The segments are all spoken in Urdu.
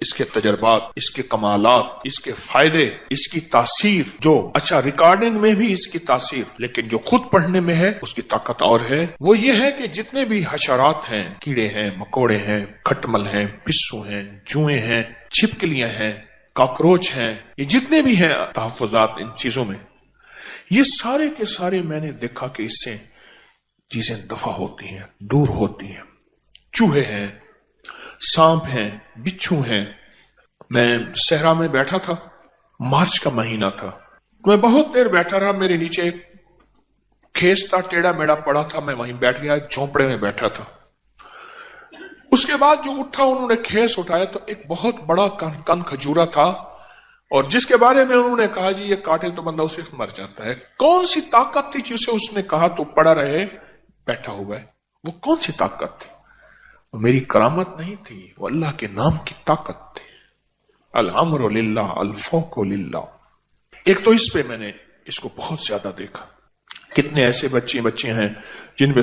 اس کے تجربات، اس کے کمالات، اس کے فائدے، اس کی تاثیر، جو اچھا ریکارڈنگ میں بھی اس کی تاثیر، لیکن جو خود پڑھنے میں ہے اس کی طاقت اور ہے۔ وہ یہ ہے کہ جتنے بھی حشرات ہیں، کیڑے ہیں، مکوڑے ہیں، کھٹمل ہیں، پسو ہیں، جوئیں ہیں، چھپکلیاں ہیں، کاکروچ ہیں، یہ جتنے بھی ہیں تحفظات ان چیزوں میں، یہ سارے کے سارے میں نے دیکھا کہ اس سے چیزیں دفع ہوتی ہیں، دور ہوتی ہیں۔ چوہے ہیں، سانپ ہیں، بچھو ہیں۔ میں صحرا میں بیٹھا تھا، مارچ کا مہینہ تھا، میں بہت دیر بیٹھا رہا، میرے نیچے ایک کھیس تھا، ٹیڑھا میڑا پڑا تھا، میں وہیں بیٹھ گیا، جھونپڑے میں بیٹھا تھا۔ اس کے بعد جو اٹھا، انہوں نے کھیس اٹھایا تو ایک بہت بڑا کن کھجورا تھا، اور جس کے بارے میں انہوں نے کہا جی یہ کاٹے تو بندہ اسے مر جاتا ہے۔ کون سی طاقت تھی جسے اس نے کہا تو پڑا رہے بیٹھا ہوا ہے؟ وہ کون سی طاقت تھی؟ وہ میری کرامت نہیں تھی، وہ اللہ کے نام کی طاقت تھی۔ الامر للہ الفوق للہ۔ ایک تو اس پہ میں نے اس کو بہت زیادہ دیکھا، کتنے ایسے بچے ہیں جن پہ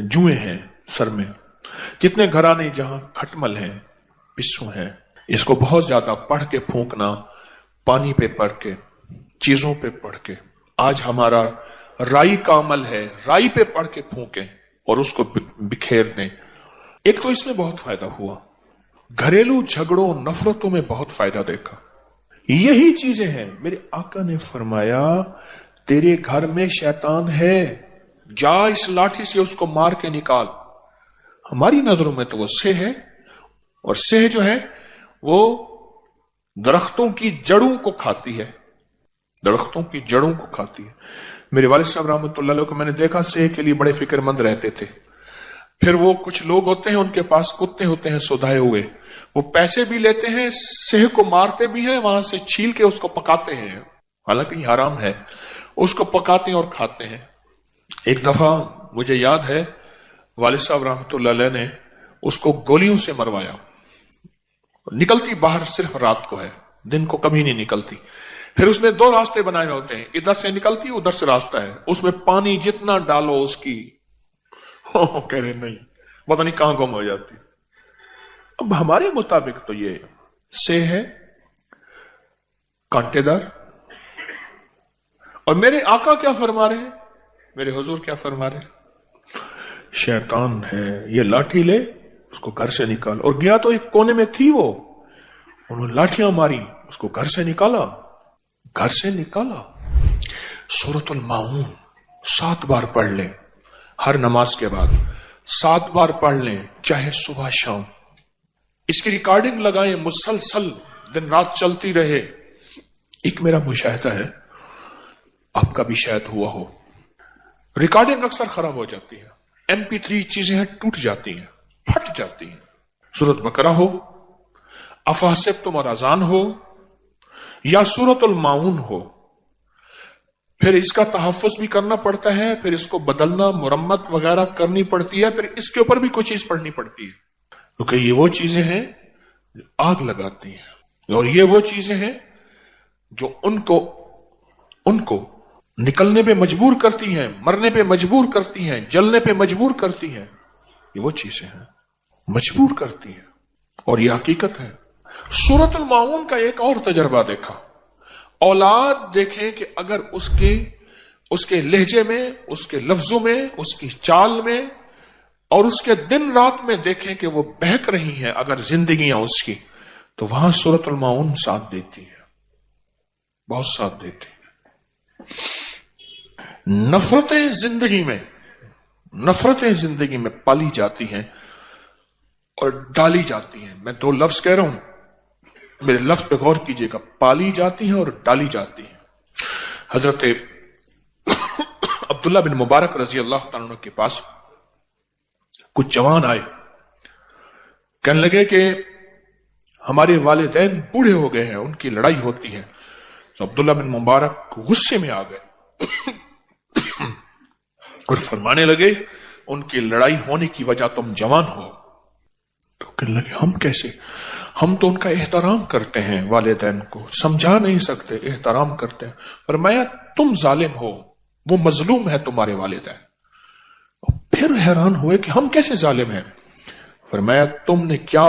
جوئیں ہیں سر میں، کتنے گھرانے جہاں کھٹمل ہیں، پسو ہیں۔ اس کو بہت زیادہ پڑھ کے پھونکنا، پانی پہ پڑھ کے، چیزوں پہ پڑھ کے۔ آج ہمارا رائی کا عمل ہے، رائی پہ پڑھ کے پھونکیں اور اس کو بکھیر دیں۔ ایک تو اس میں بہت فائدہ ہوا، گھریلو جھگڑوں نفرتوں میں بہت فائدہ دیکھا۔ یہی چیزیں ہیں، میرے آقا نے فرمایا تیرے گھر میں شیطان ہے، جا اس لاٹھی سے اس کو مار کے نکال۔ ہماری نظروں میں تو وہ سہ ہے، اور سہ جو ہے وہ درختوں کی جڑوں کو کھاتی ہے، درختوں کی جڑوں کو کھاتی ہے۔ میرے والد صاحب رحمۃ اللہ علیہ کو میں نے دیکھا سہ کے لیے بڑے فکر مند رہتے تھے۔ پھر وہ کچھ لوگ ہوتے ہیں ان کے پاس کتے ہوتے ہیں سودھائے ہوئے، وہ پیسے بھی لیتے ہیں، سہ کو مارتے بھی ہیں، وہاں سے چھیل کے اس کو پکاتے ہیں، حالانکہ یہ حرام ہے، اس کو پکاتے ہیں اور کھاتے ہیں۔ ایک دفعہ مجھے یاد ہے والد صاحب رحمۃ اللہ علیہ نے اس کو گولیوں سے مروایا، نکلتی باہر صرف رات کو ہے، دن کو کبھی نہیں نکلتی۔ پھر اس نے دو راستے بنائے ہوتے ہیں، ادھر سے نکلتی ادھر سے راستہ ہے، اس میں پانی جتنا ڈالو اس کی کہہ رہے نہیں پتہ نہیں کہاں گم ہو جاتی۔ اب ہمارے مطابق تو یہ سے ہے کانٹے دار، اور میرے آقا کیا فرما رہے ہیں، میرے حضور کیا فرما رہے ہیں؟ شیطان ہے، یہ لاٹھی لے اس کو گھر سے نکال۔ اور گیا تو ایک کونے میں تھی، وہ انہوں نے لاٹھیاں ماری، اس کو گھر سے نکالا، گھر سے نکالا۔ سورۃ الماعون 7 بار پڑھ لیں، ہر نماز کے بعد 7 بار پڑھ لیں، چاہے صبح شام۔ اس کی ریکارڈنگ لگائیں، مسلسل دن رات چلتی رہے۔ ایک میرا مشاہدہ ہے، آپ کا بھی شاید ہوا ہو، ریکارڈنگ اکثر خراب ہو جاتی ہے، MP3 چیزیں ٹوٹ جاتی ہیں، پھٹ جاتی ہیں۔ سورۃ بقرہ ہو، افحسبتم اور اذان ہو، یا سورۃ الماعون ہو، پھر اس کا تحفظ بھی کرنا پڑتا ہے، پھر اس کو بدلنا، مرمت وغیرہ کرنی پڑتی ہے، پھر اس کے اوپر بھی کوئی چیز پڑھنی پڑتی ہے، کیونکہ یہ وہ چیزیں ہیں جو آگ لگاتی ہیں، اور یہ وہ چیزیں ہیں جو ان کو نکلنے پہ مجبور کرتی ہیں، مرنے پہ مجبور کرتی ہیں، جلنے پہ مجبور کرتی ہیں۔ یہ وہ چیزیں ہیں مجبور کرتی ہیں، اور یہ حقیقت ہے۔ سورۃ الماعون کا ایک اور تجربہ دیکھا، اولاد دیکھیں کہ اگر اس کے لہجے میں، اس کے لفظوں میں، اس کی چال میں، اور اس کے دن رات میں دیکھیں کہ وہ بہک رہی ہیں اگر زندگیاں اس کی، تو وہاں سورۃ الماعون ساتھ دیتی ہے، بہت ساتھ دیتی ہے۔ نفرتیں زندگی میں پالی جاتی ہیں اور ڈالی جاتی ہیں۔ میں 2 لفظ کہہ رہا ہوں، میرے لفظ پہ غور کیجئے گا، پالی جاتی ہیں اور ڈالی جاتی ہیں۔ حضرت عبداللہ بن مبارک رضی اللہ تعالیٰ عنہ کے پاس کچھ جوان آئے، کہنے لگے کہ ہمارے والدین بوڑھے ہو گئے ہیں، ان کی لڑائی ہوتی ہے۔ تو عبداللہ بن مبارک غصے میں آ گئے اور فرمانے لگے ان کی لڑائی ہونے کی وجہ تم جوان ہو۔ تو کہنے لگے ہم کیسے، ہم تو ان کا احترام کرتے ہیں، والدین کو سمجھا نہیں سکتے، احترام کرتے ہیں۔ فرمایا تم ظالم ہو، وہ مظلوم ہے تمہارے والدین۔ پھر حیران ہوئے کہ ہم کیسے ظالم ہیں؟ فرمایا تم نے کیا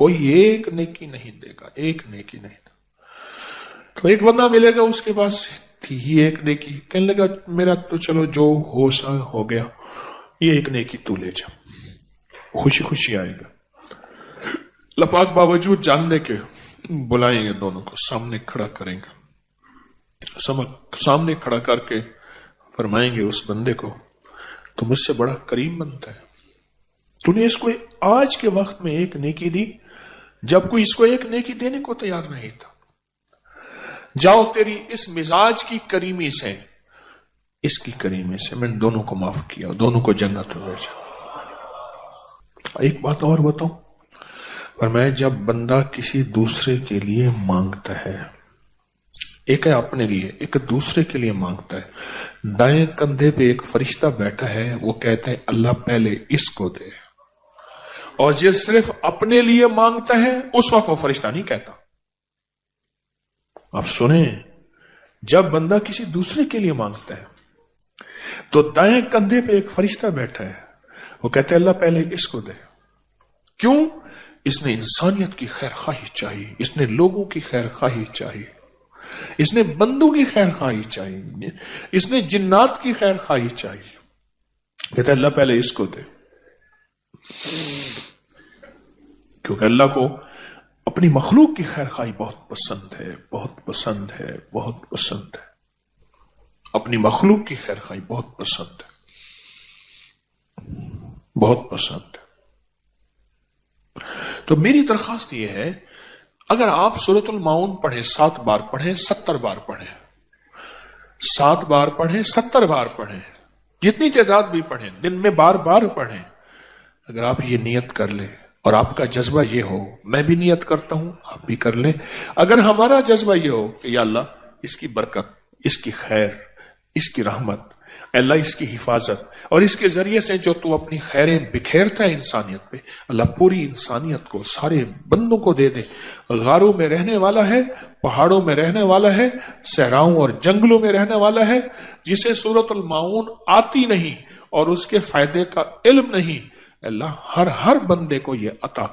کوئی ایک نیکی نہیں دے گا، ایک نیکی نہیں دے گا۔ تو ایک بندہ ملے گا، اس کے پاس تھی ہی ایک نیکی، کہنے لگا میرا تو چلو جو ہو سا ہو گیا، یہ ایک نیکی تو لے جا، خوشی خوشی آئے گا۔ اللہ پاک باوجود جاننے کے بلائیں گے، دونوں کو سامنے کھڑا کریں گے، سامنے کھڑا کر کے فرمائیں گے اس بندے کو تو مجھ سے بڑا کریم بنتا ہے، تو نے اس کو آج کے وقت میں ایک نیکی دی جب کوئی اس کو ایک نیکی دینے کو تیار نہیں تھا۔ جاؤ تیری اس مزاج کی کریمی سے، اس کی کریمی سے میں نے دونوں کو معاف کیا، دونوں کو جنت میں بھیجا۔ ایک بات اور بتاؤں، فرمایا جب بندہ کسی دوسرے کے لیے مانگتا ہے، ایک ہے اپنے لیے، ایک دوسرے کے لیے مانگتا ہے، دائیں کندھے پہ ایک فرشتہ بیٹھا ہے، وہ کہتا ہے اللہ پہلے اس کو دے، اور یہ صرف اپنے لیے مانگتا ہے، اس وقت وہ فرشتہ نہیں کہتا۔ آپ سنیں، جب بندہ کسی دوسرے کے لیے مانگتا ہے تو دائیں کندھے پہ ایک فرشتہ بیٹھا ہے، وہ کہتا ہے اللہ پہلے اس کو دے۔ کیوں؟ اس نے انسانیت کی خیر خواہی چاہیے، اس نے لوگوں کی خیر خواہی چاہیے، اس نے بندوں کی خیر خواہی چاہیے، اس نے جنات کی خیر خواہی چاہیے، کہتا ہے اللہ پہلے اس کو دے، کیونکہ اللہ کو اپنی مخلوق کی خیر خواہی بہت پسند ہے، بہت پسند ہے، بہت پسند ہے، اپنی مخلوق کی خیر خواہی بہت پسند ہے، بہت پسند ہے۔ تو میری درخواست یہ ہے، اگر آپ سورۃ الماؤن پڑھیں، 7 بار پڑھیں، 70 بار پڑھیں، 7 بار پڑھیں، 70 بار پڑھیں، جتنی تعداد بھی پڑھیں، دن میں بار بار پڑھیں، اگر آپ یہ نیت کر لیں اور آپ کا جذبہ یہ ہو، میں بھی نیت کرتا ہوں، آپ بھی کر لیں، اگر ہمارا جذبہ یہ ہو کہ یا اللہ اس کی برکت، اس کی خیر، اس کی رحمت، اللہ اس کی حفاظت، اور اس کے ذریعے سے جو تو اپنی خیریں بکھیرتا ہے انسانیت پہ، اللہ پوری انسانیت کو، سارے بندوں کو دے دے۔ غاروں میں رہنے والا ہے، پہاڑوں میں رہنے والا ہے، صحراؤں اور جنگلوں میں رہنے والا ہے، جسے سورۃ الماؤن آتی نہیں اور اس کے فائدے کا علم نہیں، اللہ ہر بندے کو یہ عطا